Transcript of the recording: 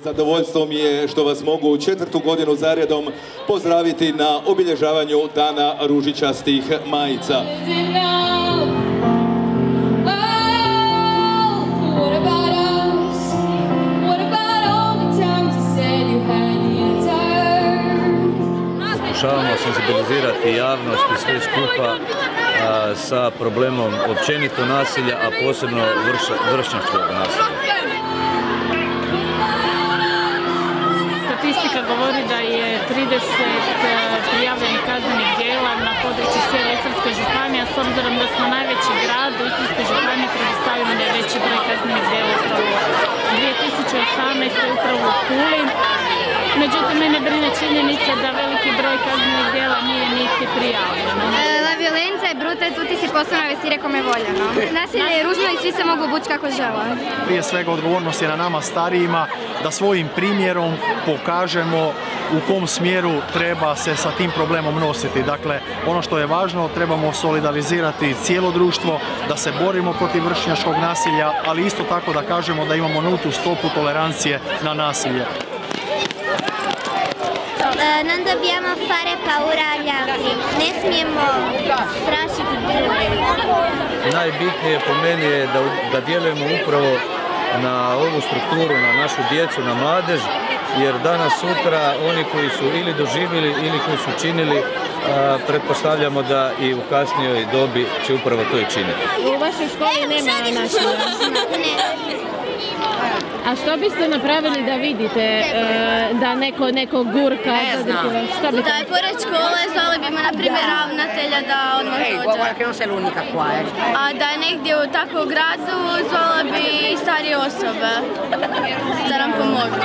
Zadovoljstvo mi je što vas mogu 4. godinu zaredom pozdraviti na obilježavanju Dana ružičastih majica. Pokušavamo senzibilizirati javnost i sve skupa sa problemom općenito nasilja, a posebno vršnjačkog nasilja. Statistika govori da je 30 prijavljenih kaznenih djela na području cijele Istarske županije, s obzirom da smo najveći grad u Istarskoj županiji, predstavljamo da je veći broj kaznenih djela upravo 2018. upravo u Puli. Međutim, mene brine činjenica da veliki broj kaznenih djela nije niti prijavljeno. La violenza è brutta e tutti si possono vestire come vogliono. Nasilje je ružno i svi se mogu obući kako žele. Prije svega odgovornost je na nama starijima da svojim primjerom pokažemo u kom smjeru treba se sa tim problemom nositi. Dakle, ono što je važno, trebamo solidarizirati cijelo društvo, da se borimo protiv vršnjačkog nasilja, ali isto tako da kažemo da imamo nultu stopu tolerancije na nasilje. Non dobbiamo fare paura agli altri, ne smijemo strašiti druge. Najbitnije po meni je da djelujemo upravo na ovu strukturu, na našu djecu, na mladež, jer danas sutra oni koji su ili doživjeli ili koji su činili, pretpostavljamo da i u kasnijoj dobi će upravo to i činiti. U vašoj školi nema nasilja? A što biste napravili da vidite da neko gurka? Ne znam. Da je pored škole, zvali bi me na primjer ravnatelja da odmah dođe. A da je negdje u takvom gradu, zvala bi starije osobe da nam pomogu.